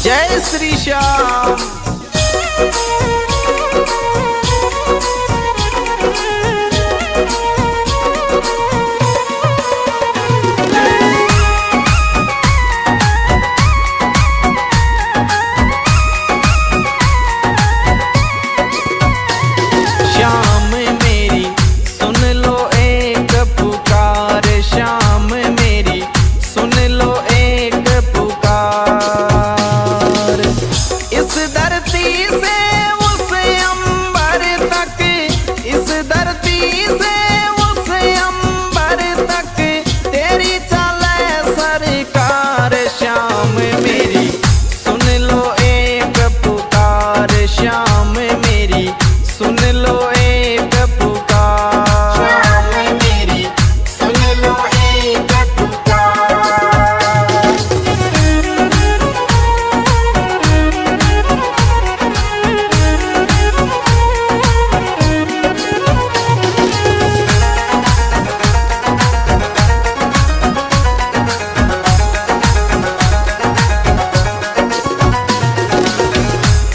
जय श्री श्याम। श्याम मेरी सुन लो एक पुकार, श्याम मेरी सुन लो एक पुकार। इस धरती से उस अंबर तक, इस धरती से उस अंबर तक तेरी चले सरकार। श्याम मेरी सुन लो एक पुकार, श्याम मेरी सुन लो एक पुकार। श्याम मेरी सुन लो एक पुकार।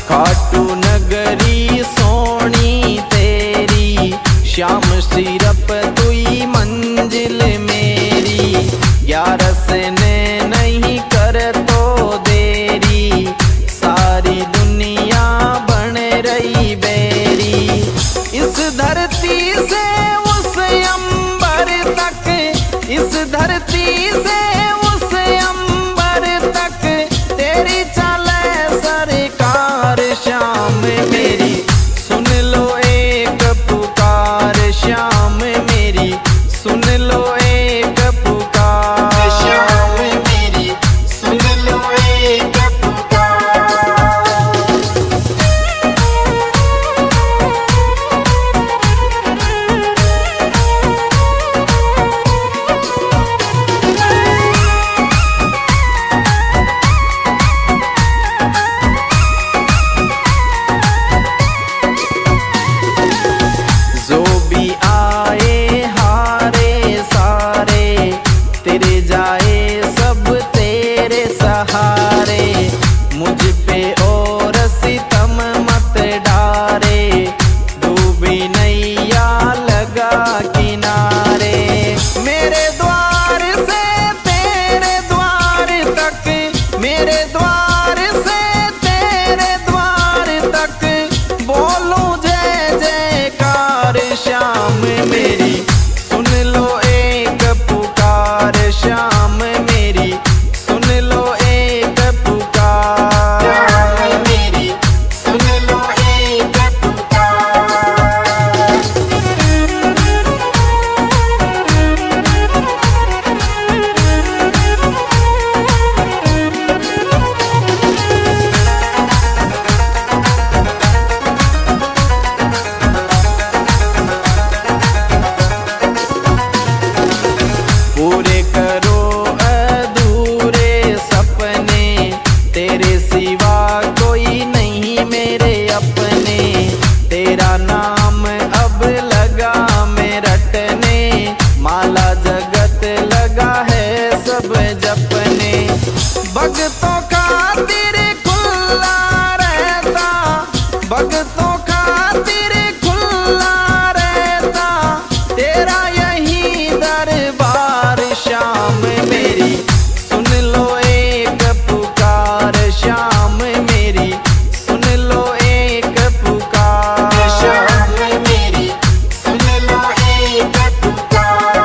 खाटू नगरी सोनी तेरी, श्याम सिरप तुई मंजिल मेरी। ग्यारस ने नहीं कर तो देरी, सारी दुनिया बन रही बेरी। इस धरती से उस अंबर तक, इस धरती से उस अंबर तक तेरी चले सरकार। श्याम मेरी सुन लो एक पुकार, श्याम मेरी सुन लो एक पुकार। श्याम मेरी सुन लो एक पुकार। जो भी आए हारे सारे, तेरे जाए सब तेरे सहारे। मुझ पे और सितम मत डारे, डूबी नैया लगा किनारे। मेरे द्वार से तेरे द्वार तक, मेरे द्वार से तेरे द्वार तक बोलूं जय जयकार। श्याम मेरी सुन लो एक पुकार, श्याम मेरी सुन लो एक पुकार। श्याम मेरी सुन लो एक पुकार। पूरे करो अधूरे सपने, तेरे सिवा कोई नहीं मेरे अपने। तेरा नाम अब लगा मैं रटने, माला जगत लगा है सब जपने। भक्तों खातिर खुला रहता, भक्तों खातिर खुला रहता तेरा यही दरबार। श्याम मेरी सुन लो एक पुकार, श्याम मेरी सुन लो एक पुकार। श्याम मेरी सुन लो एक पुकार।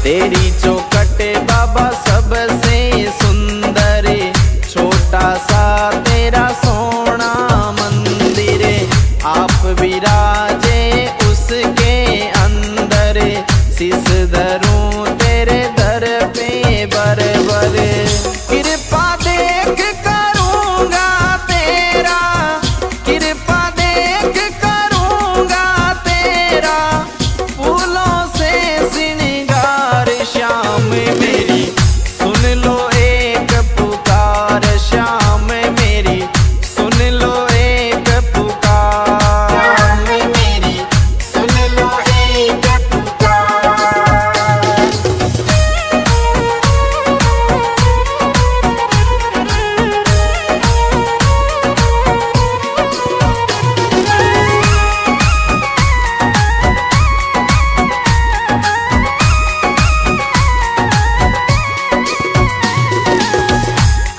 तेरी चौखट बाबा सबसे सुंदर, छोटा सा तेरा सोना मंदिर, आप विराजे उसके अंदर, शीस धरूं तेरे दर पे बर बर, कृपा देख करूंगा तेरा, कृपा देख करूंगा तेरा, फूलों से श्रृंगार श्याम मेरी सुन लो एक पुकार, श्याम मेरी सुन लो एक पुकार, श्याम मेरी सुन लो एक पुकार।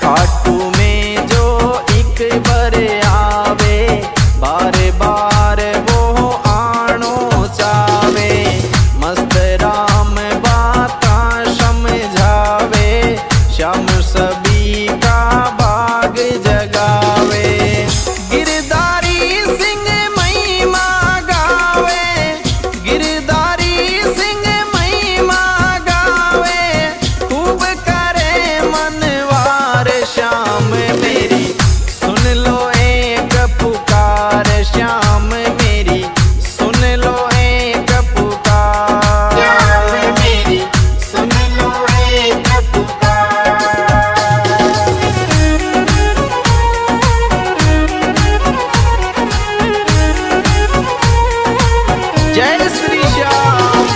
खाटू में जो एक बार आवे, बार बार वो आनो चावे, मस्त राम बाता समझावे, श्याम सभी का भाग जगावे, गिरधारी सिंह महिमा गावे, गिरधारी सिंह महिमा गावे, खूब करे मनवार, श्याम मेरी सुन लो एक पुकार, श्याम मेरी सुन लो एक पुकार, श्याम मेरी सुन लो एक पुकार। जय श्री श्याम।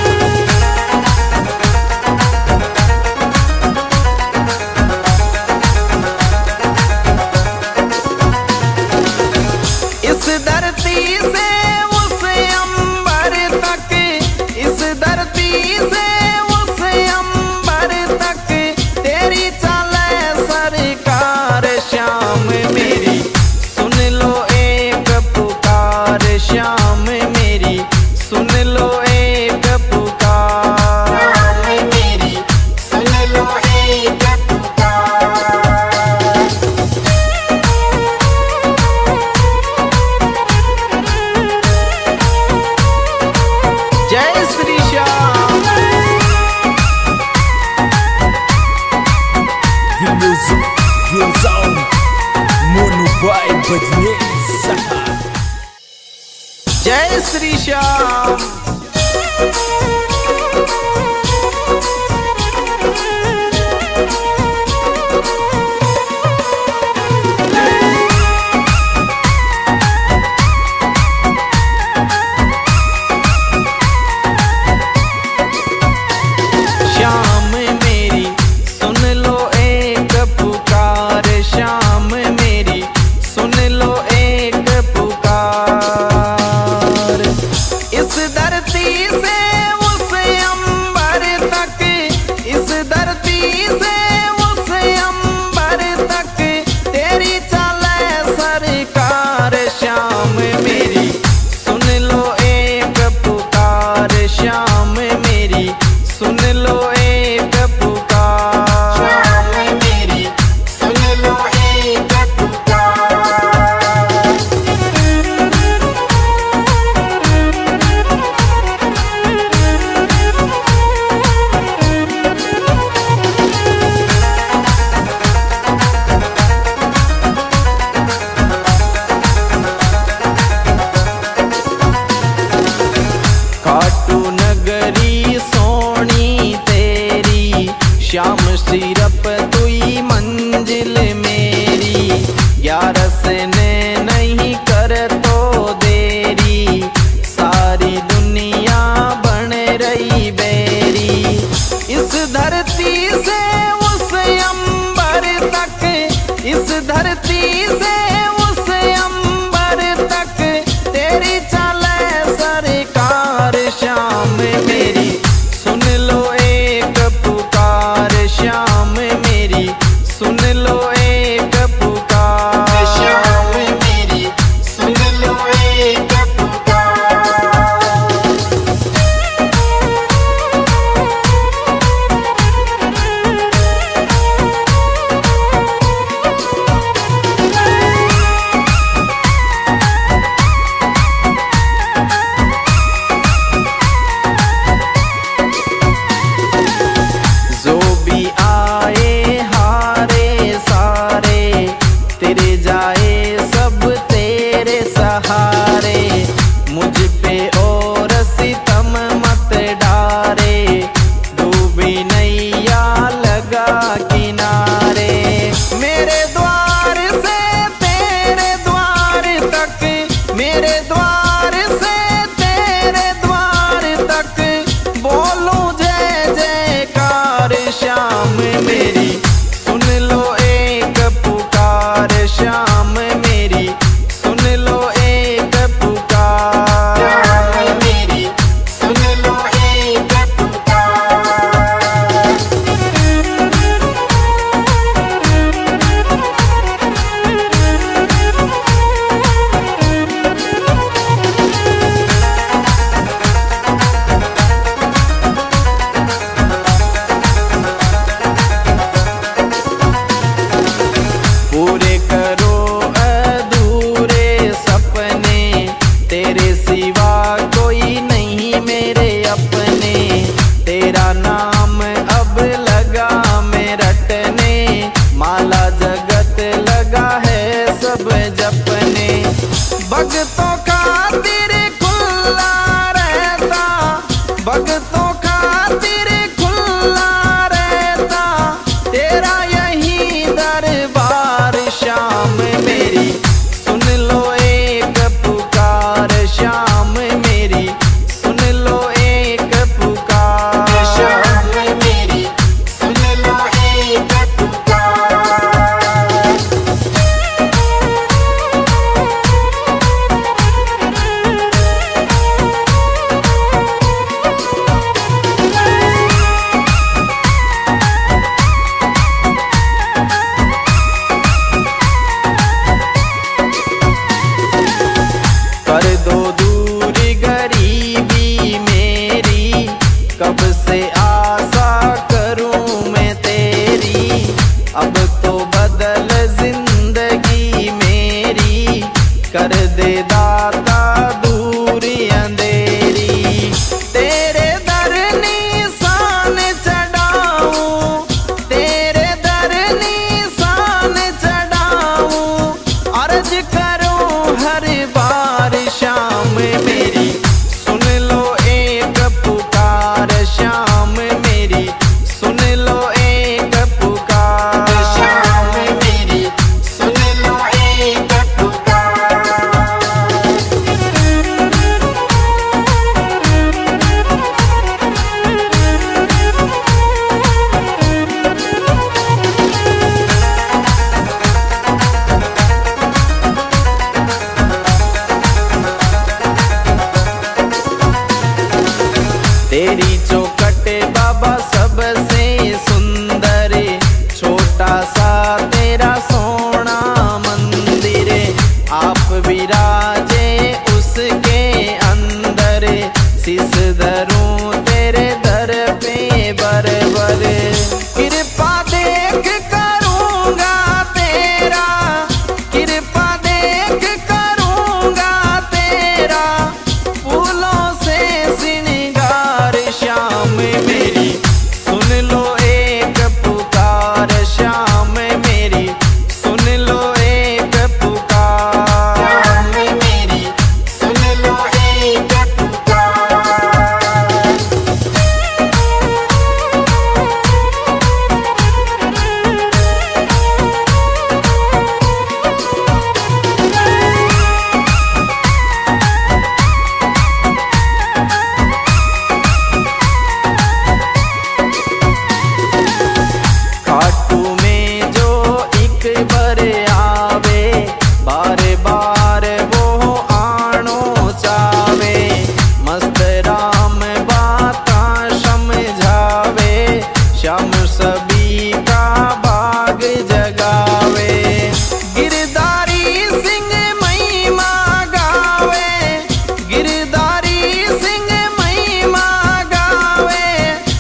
इस धरती से उस अंबर तक, इस धरती से उस अंबर तक, तेरी चले सरकार, श्याम मेरी सुन लो एक पुकार, श्याम मेरी सुन लो एक पुकार, श्याम मेरी सुन लो एक पुकार। जय Shri Shyam. The music goes on. Mono by Badnesa. जय श्री श्याम। श्याम मेरी सुन लो एक पुकार, श्याम मेरी सुन लो एक पुकार, इस धरती से उस अंबर तक, इस धरती से उस अंबर तक, तेरी चले सरकार, श्याम मेरी सुन लो एक पुकार, श्याम मेरी सुन लो एक पुकार, श्याम मेरी सुन लो एक पुकार। खाटू नगरी सोनी तेरी, श्याम सिरप तुई मंजिल मेरी, ग्यारस ने नहीं कर तो देरी, सारी दुनिया बन रही बेरी, इस धरती से उस अंबर तक, इस धरती से उस अंबर तक, तेरी चले सरकार, श्याम मेरी सुन लो एक पुकार, श्याम मेरी सुन लो एक पुकार, श्याम तेरी चौखट बाबा सबसे सुंदर, छोटा सा तेरा सोना मंदिर, आप विराजे उसके अंदर, शीस धरूं तेरे दर पे बर बर, कृपा देख करूंगा तेरा, कृपा देख करूंगा तेरा, फूलों से श्रृंगार श्याम मेरी सुन लो एक पुकार, श्याम मेरी सुन लो एक पुकार, श्याम मेरी सुन लो एक पुकार। खाटू में जो एक बार आवे, बार बार वो आनो चावे, मस्त राम बाता समझावे, श्याम सभी का भाग जगावे, गिरधारी सिंह महिमा गावे, गिरधारी सिंह महिमा गावे,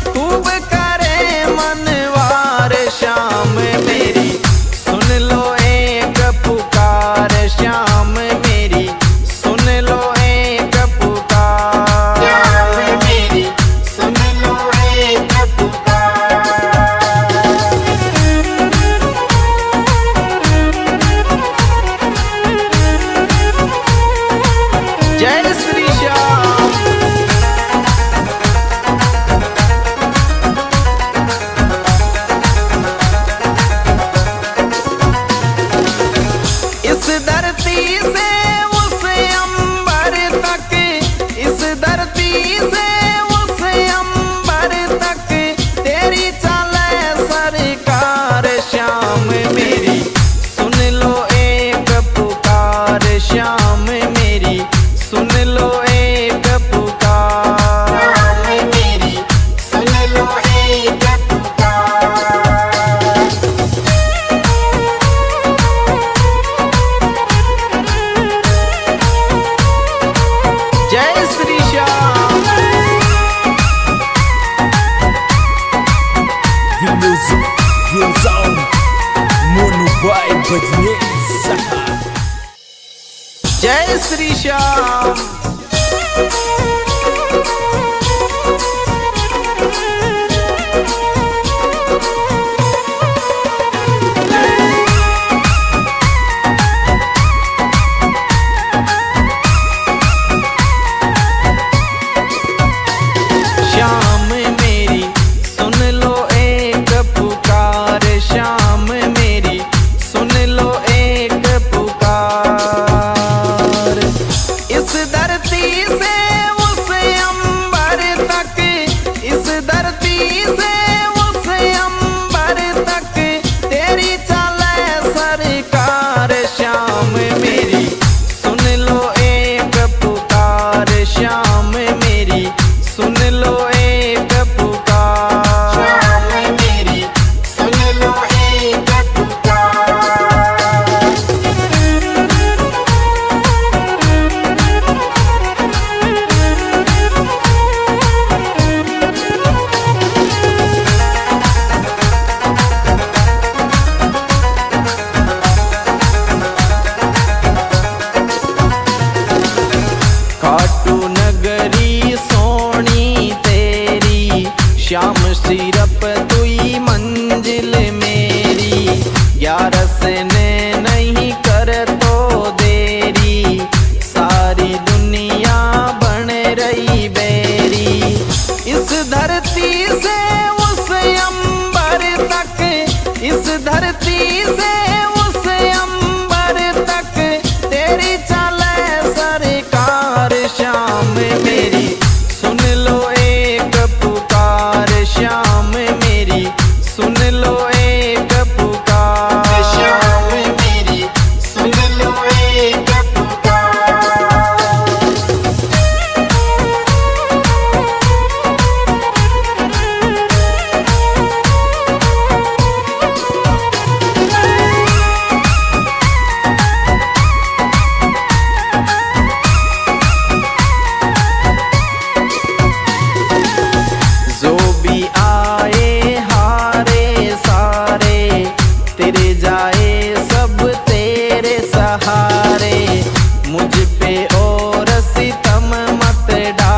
खूब करे मनवार, श्याम मेरी सुन लो एक पुकार, श्याम मेरी सुन लो एक पुकार, श्याम मेरी सुन लो एक पुकार। जय श्री श्याम। इस धरती से उस अंबर तक, इस धरती से उस अंबर तक, तेरी चले सरकार, श्याम मेरी सुन लो एक पुकार, श्याम मेरी सुन लो एक पुकार, श्याम मेरी सुन लो एक पुकार। जय Shri Shyam. The music goes on. Mono Vibe Badnez. जय श्री श्याम। श्याम मेरी सुन लो एक पुकार, श्याम मेरी सुन लो एक पुकार, इस दर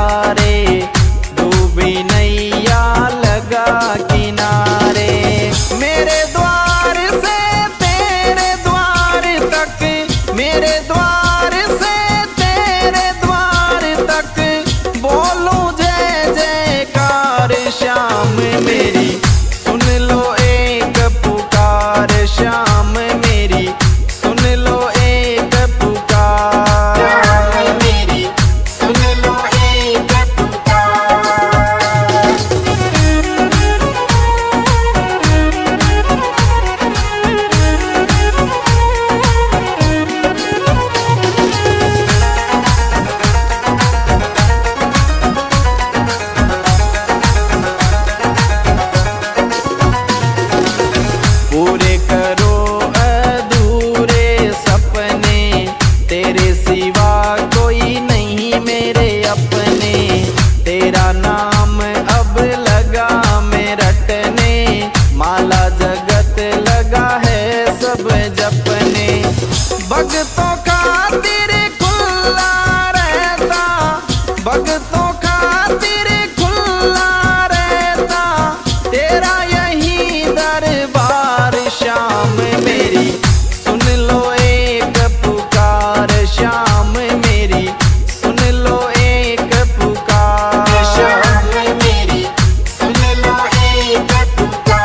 सहारे, डूबी नैया लगा किनारे। मेरे द्वार से तेरे द्वार तक, मेरे द्वार से तेरे द्वार तक, बोलूं जय जयकार श्याम मेरी सुन लो एक पुकार, श्याम मेरी सुन लो एक पुकार। श्याम मेरी सुन लो एक पुकार। पूरे करो अधूरे सपने, तेरे सिवा कोई नहीं मेरे अपने। तेरा नाम अब लगा मैं रटने, माला जगत लगा है सब जपने। भक्तों खातिर खुला रहता, भक्तों खातिर खुला रहता, तेरा यही दरबार श्याम मेरी सुन लो एक पुकार, श्याम मेरी सुन लो एक पुकार। श्याम मेरी सुन लो एक पुकार।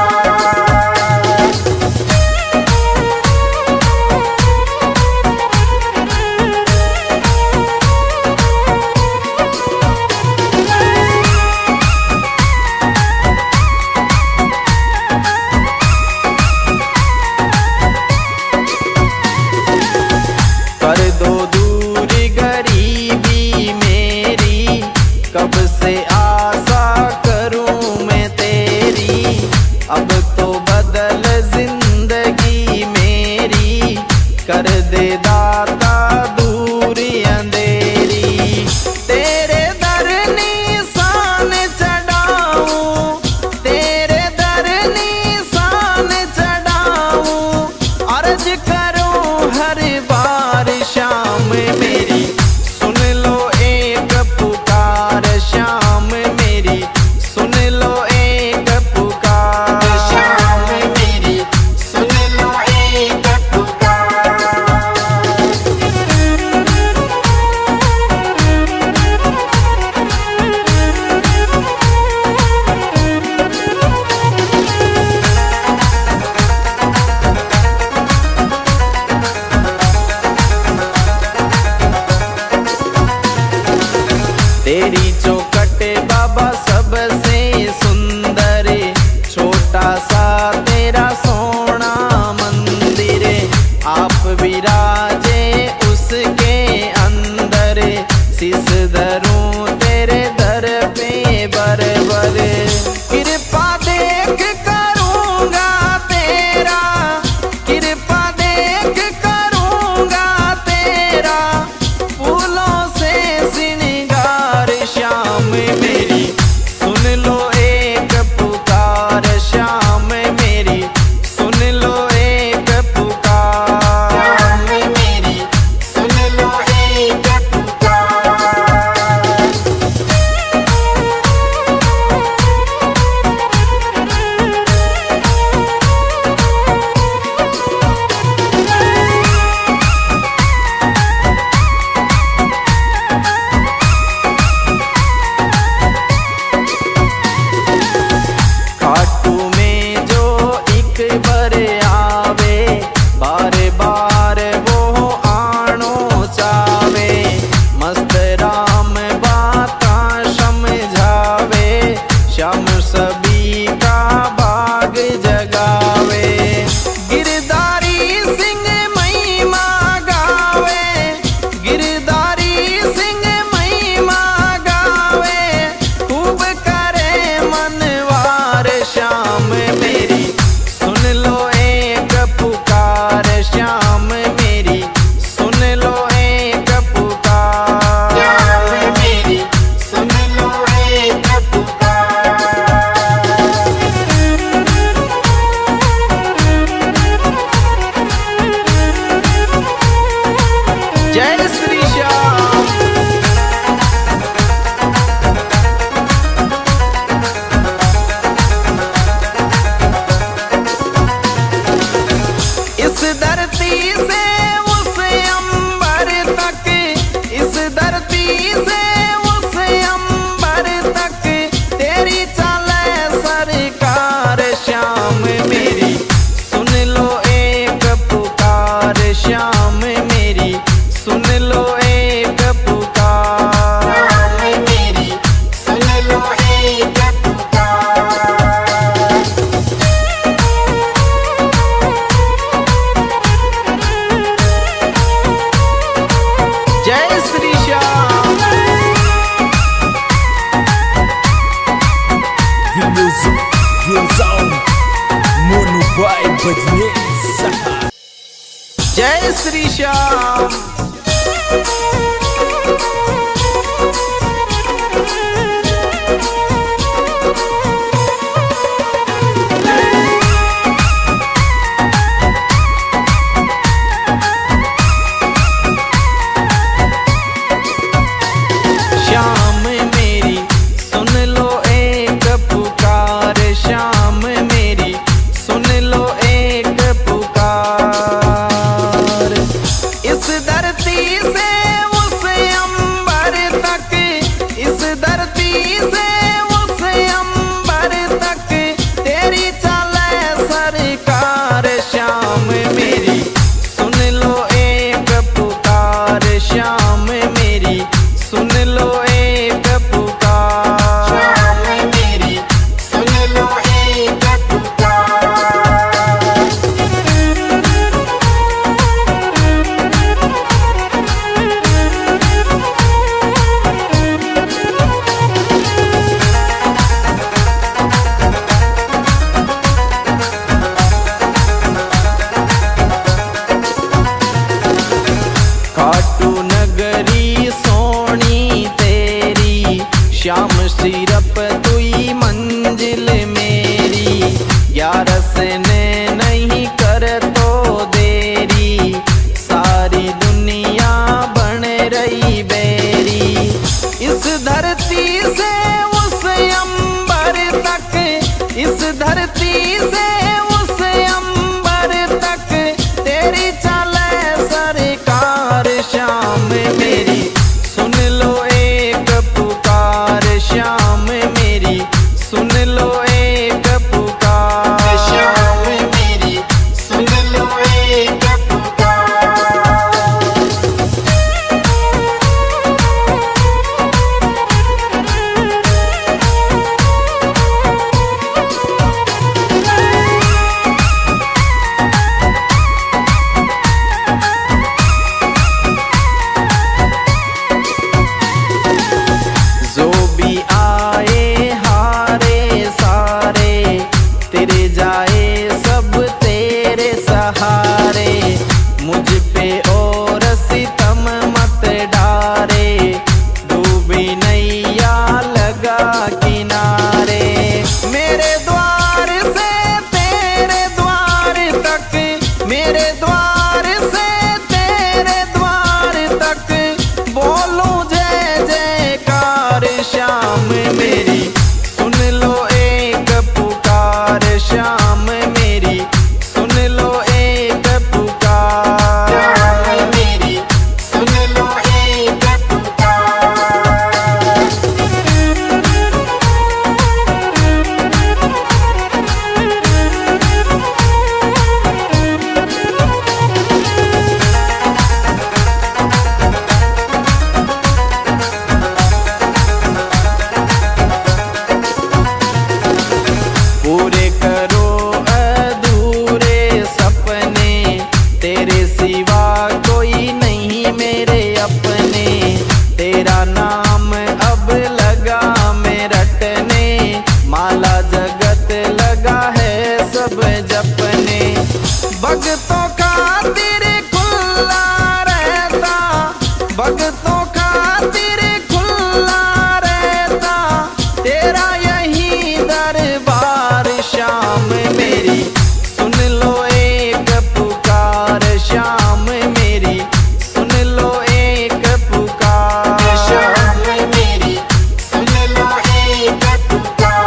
कर दो दूर गरीबी मेरी, कब से आशा करूं मैं तेरी। अब तो बदल जिंदगी मेरी, कर दे दाता दूर अंधेरी। तेरे दर निशान चढ़ाऊं, तेरे दर निशान चढ़ाऊं, अर्ज करूं हर बार श्याम मेरी सुन लो एक पुकार, श्याम मेरी सुन लो एक पुकार। श्याम मेरी सुन लो एक पुकार। तेरी चौखट बाबा सबसे सुंदर, छोटा सा तेरा सोना मंदिर। आप विराजे उसके अंदर, शीस धरूं तेरे दर पे बरबर। कृपा देख करूंगा तेरा, कृपा देख करूंगा तेरा, फूलों से श्रृंगार श्याम मेरी सुन लो एक पुकार, श्याम मेरी सुन लो एक पुकार। श्याम मेरी सुन लो एक पुकार। बजनेस। जय श्री श्याम। श्याम मेरी सुन लो एक पुकार, श्याम मेरी सुन लो एक पुकार। इस धरती से उस अंबर तक, इस धरती से उस अंबर तक तेरी चले सरकार। श्याम मेरी सुन लो एक पुकार, श्याम मेरी सुन लो एक पुकार। श्याम मेरी सुन लो एक पुकार। खाटू नगरी सोनी तेरी, श्याम सिरप तुई मंजिल मेरी। ग्यारस ने नहीं कर तो देरी, सारी दुनिया बन रही बेरी। इस धरती से उस अंबर तक, इस धरती से उस अंबर तक तेरी चले सरकार। श्याम मेरी सुन लो एक पुकार, श्याम मेरी सुन लो एक पुकार। श्याम मेरी सुन लो एक पुकार। जो भी आए हारे सारे, तेरे जाए सब तेरे सहारे। मुझ पे और सितम मत डारे, डूबी नैया लगा किनारे। मेरे द्वार से तेरे द्वार तक, मेरे द्वार से तेरे द्वार तक बोलूं जय जयकार। श्याम मेरी सुन लो एक पुकार, श्याम मेरी सुन लो एक पुकार। श्याम मेरी सुन लो एक पुकार। पूरे करो अधूरे सपने, तेरे सिवा कोई नहीं मेरे अपने। तेरा नाम अब लगा मैं रटने, माला जगत लगा है सब जपने। भक्तों खातिर खुला रहता, भक्तों खातिर खुला रहता तेरा यही दरबार। श्याम मेरी सुन लो एक पुकार, श्याम मेरी सुन लो एक पुकार। श्याम मेरी सुन लो एक पुकार।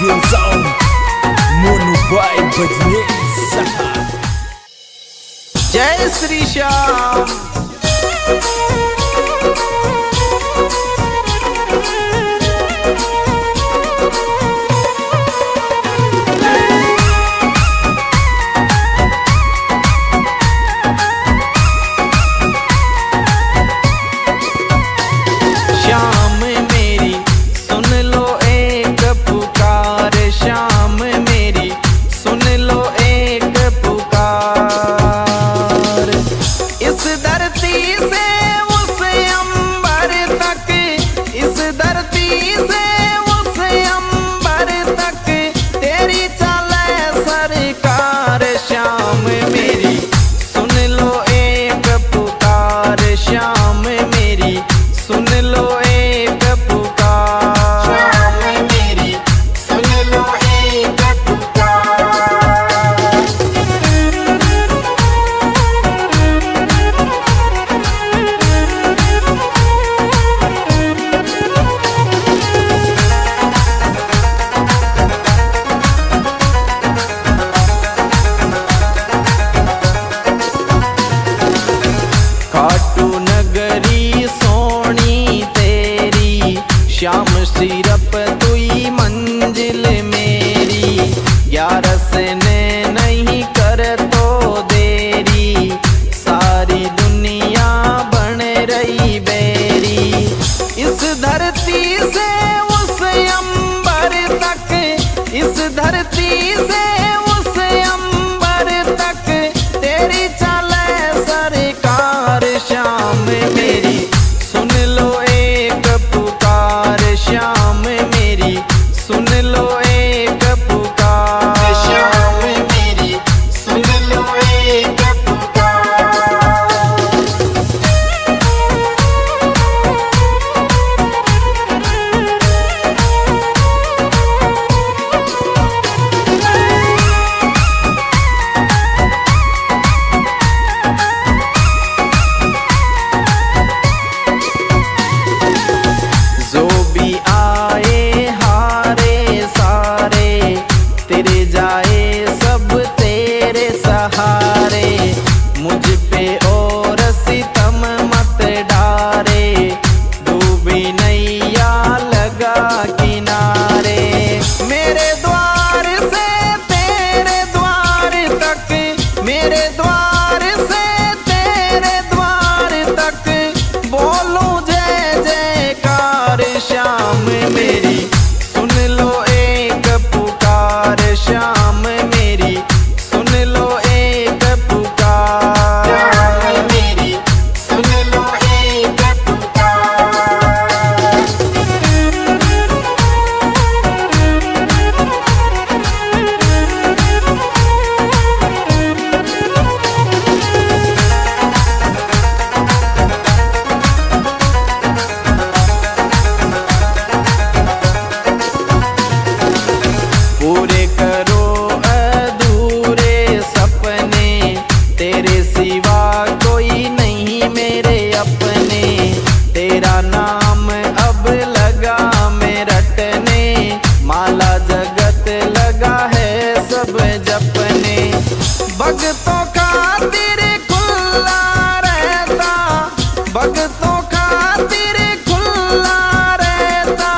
Real sound Mono by Bajnesh. जय श्री श्याम। श्याम मेरी सुन लो एक पुकार, श्याम मेरी सुन लो एक पुकार। इस धरती से उस अंबर तक, इस धरती से उस अंबर तक तेरी चले सरकार। श्याम मेरी सुन लो एक पुकार, श्याम मेरी सुन लो एक पुकार। श्याम मेरी सुन लो एक पुकार। खाटू नगरी सोनी तेरी, श्याम सिरप तुई मंजिल मेरी। ग्यारस ने नहीं कर तो देरी, सारी दुनिया बन रही बेरी। इस धरती से उस अंबर तक, इस धरती से उस अंबर तक तेरी चले सरकार। श्याम मेरी सुन लो एक पुकार, श्याम मेरी सुन लो एक पुकार। श्याम मेरी सुन लो एक पुकार। जो भी आए हारे सारे, तेरे जाए सब तेरे सहारे। मुझ पे और सितम मत डारे, डूबी नैया लगा किनारे। मेरे द्वार से तेरे द्वार तक, मेरे द्वार से तेरे द्वार तक बोलूं जय जयकार। श्याम मेरी सुन लो एक पुकार, श्याम मेरी सुन लो एक पुकार। श्याम मेरी सुन लो एक पुकार। पूरे करो अधूरे सपने, तेरे सिवा कोई नहीं मेरे अपने। तेरा नाम अब लगा मैं रटने, माला जगत लगा है सब जपने। भक्तों खातिर खुला रहता, भक्तों खातिर खुला रहता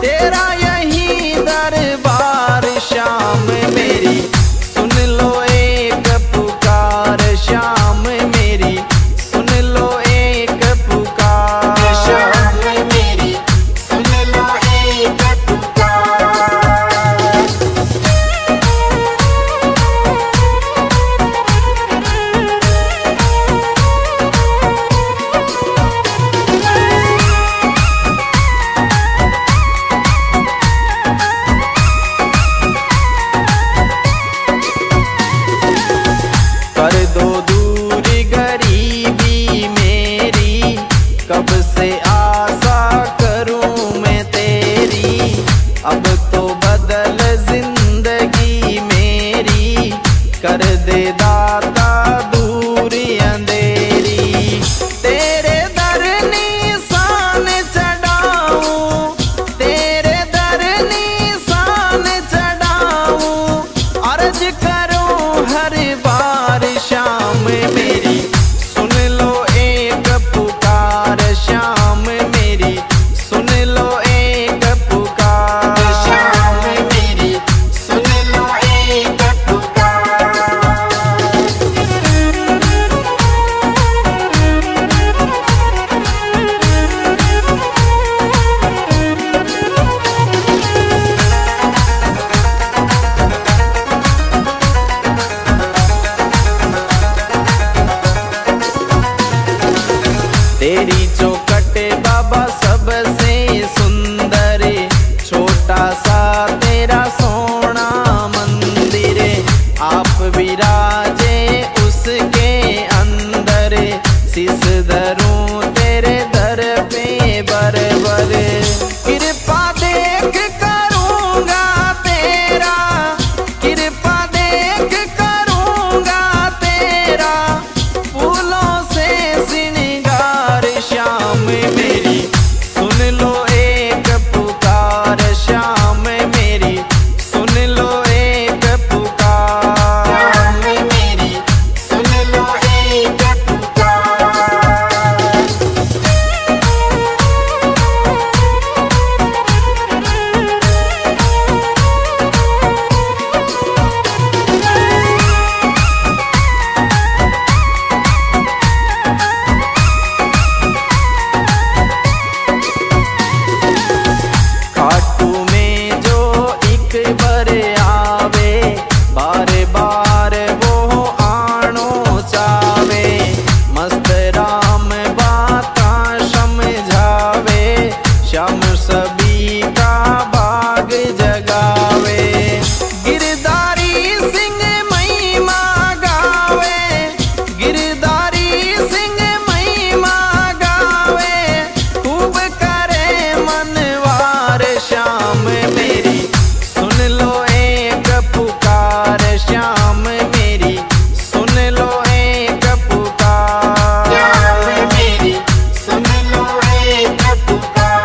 तेरा यही दरबार। श्याम मेरी सुन लो एक पुकार, श्याम मेरी सुन लो एक पुकार। श्याम मेरी सुन लो एक पुकार। तेरा सोना मंदिर, आप विराजे उसके अंदर। शीस धरूं तेरे दर पे बर-बर, कृपा देख करूंगा तेरा, कृपा देख करूंगा तेरा, फूलों से श्रृंगार। श्याम मेरी सुन लो एक पुकार, श्याम मेरी सुन लो एक पुकार। श्याम मेरी सुन लो एक पुकार। खाटू में जो एक बार आवे, बार बार वो आनो चावे। मस्त राम बाता समझावे, श्याम सभी का भाग जगावे। गिरधारी सिंह महिमा गावे, गिरधारी सिंह महिमा गावे, खूब करे मनवार। श्याम मेरी सुन लो एक पुकार, श्याम मेरी सुन लो एक पुकार। श्याम मेरी सुन लो एक पुकार।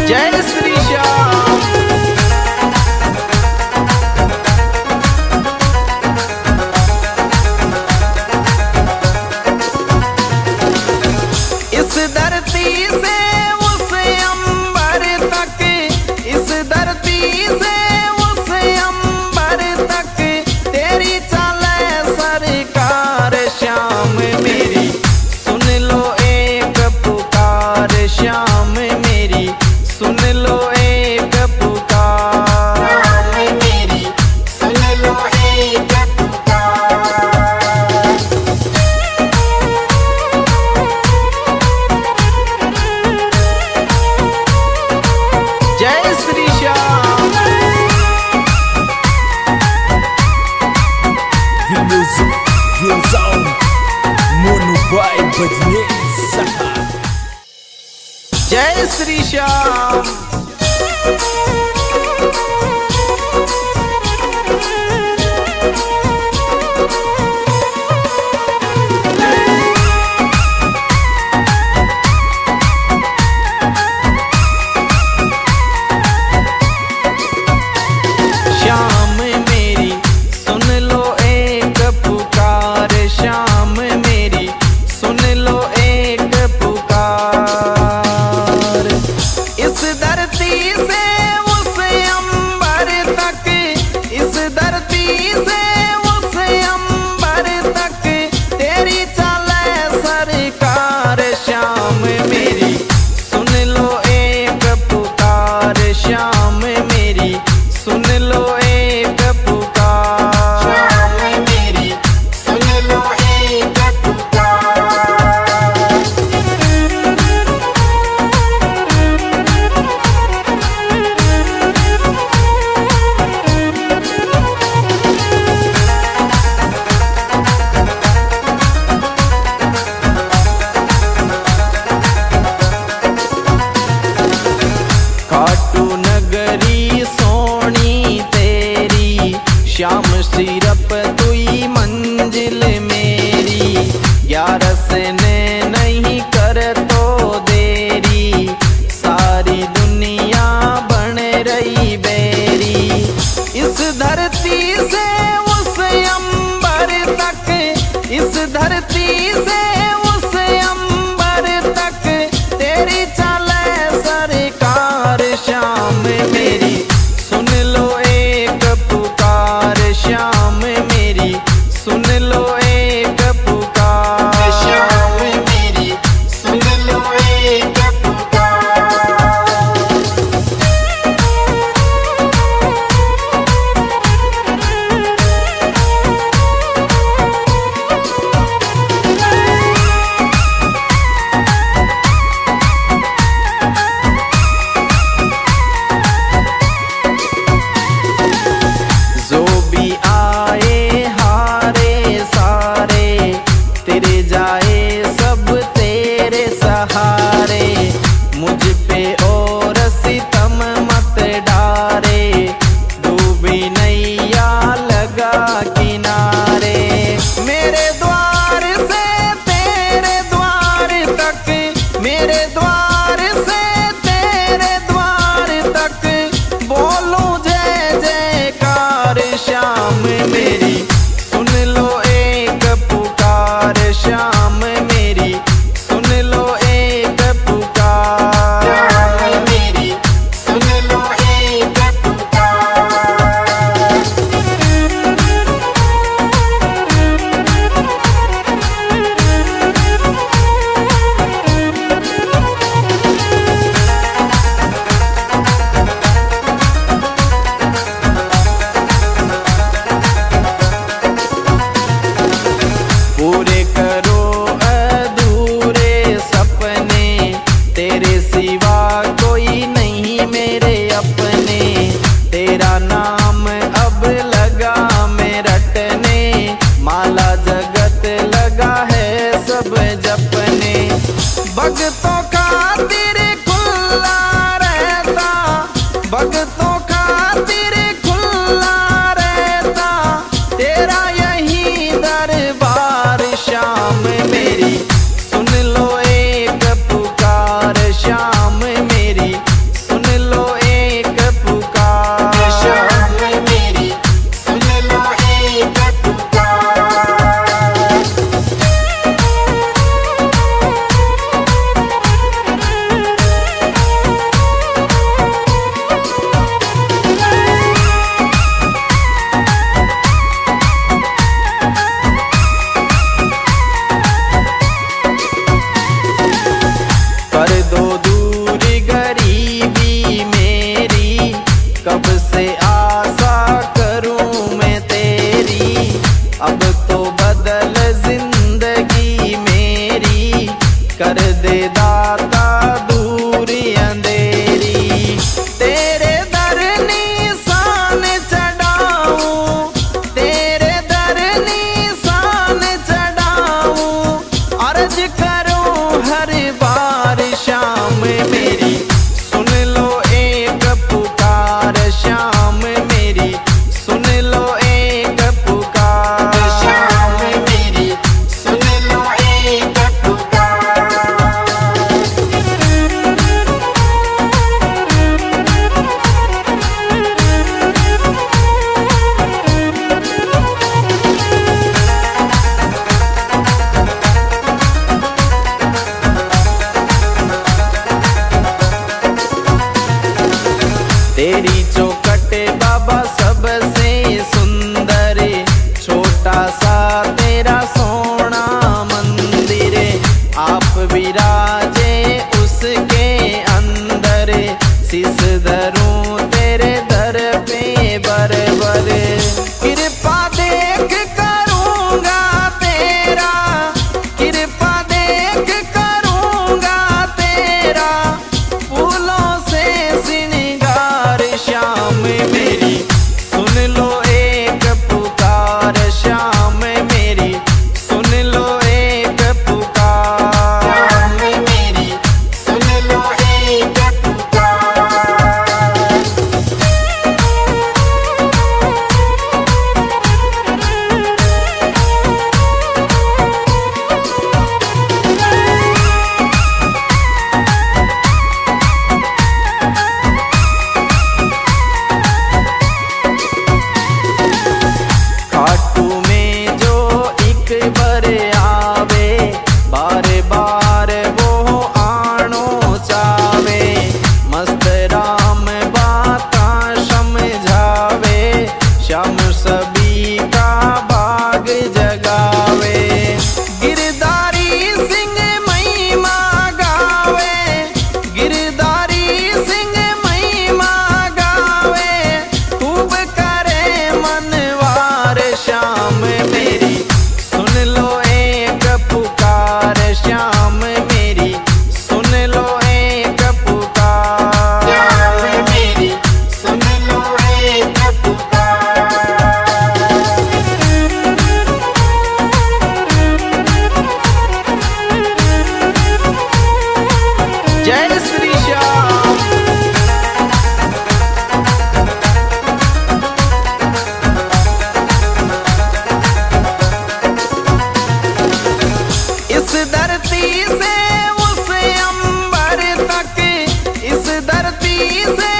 जय श्री श्याम। इस धरती से उस अंबर तक, इस धरती से उस अंबर तक, तेरी चले सरकार। श्याम मेरी सुन लो एक पुकार, श्याम मेरी सुन लो एक पुकार। श्याम मेरी सुन लो एक पुकार। जय Shri Shyam. The music goes on. Mono Boy Badnesa. जय श्री श्याम। श्याम मेरी सुन लो एक पुकार, श्याम मेरी सुन लो एक पुकार। इस धरती से उस अंबर तक, इस धरती से उस अंबर तक, तेरी चले सरकार। श्याम मेरी सुन लो एक पुकार, श्याम मेरी सुन लो एक पुकार। श्याम मेरी सुन लो एक पुकार। खाटू नगरी सोनी तेरी, श्याम सिरप तुई मंजिल मेरी। 11 ने नहीं कर तो देरी, सारी दुनिया बन रही बेरी। इस धरती से उस अंबर तक, इस धरती से उस अंबर तक, तेरी चले सरकार। श्याम मेरी सुन लो एक पुकार, श्याम मेरी सुन लो एक पुकार। श्याम मेरी जपने। भक्तों खातिर खुला रहता, भक्तों खातिर खुला रहता तेरा यही दरबार। शाम मेरी सुन लो एक पुकार, शाम मेरी सुन लो एक पुकार। शाम मेरी सुन लो एक पुकार। कर दो दूर गरीबी मेरी, कब से आशा करूं मैं तेरी। अब तो बदल जिंदगी मेरी, कर दे दाता दूर अंधेरी। तेरे दर निशान चढ़ाऊं, तेरे दर निशान चढ़ाऊं, अर्ज करूं हर बार। शाम मेरी सुन लो एक पुकार, शाम मेरी सुन लो एक पुकार। शाम मेरी सुन लो एक पुकार। तेरी चौखट बाबा सबसे सुंदर, छोटा सा तेरा सोना मंदिर। आप विराजे उसके अंदर, शीस धरूं तेरे दर पे बरबर। कृपा देख करूंगा तेरा, कृपा देख करूंगा तेरा, फूलों से श्रृंगार। शाम मेरी सुन लो एक पुकार, शाम मेरी सुन लो एक पुकार। शाम मेरी सुन लो एक पुकार। खाटू में जो एक बार आवे, बार बार वो आनो चावे। मस्त राम बाता समझावे, श्याम सभी का भाग जगावे। गिरधारी सिंह महिमा गावे, गिरधारी सिंह महिमा गावे, खूब करे मनवार। शाम मेरी सुन लो एक पुकार, शाम मेरी सुन लो एक पुकार। शाम मेरी सुन लो एक पुकार। जय श्री श्याम। इस धरती से उस अंबर तक, इस धरती से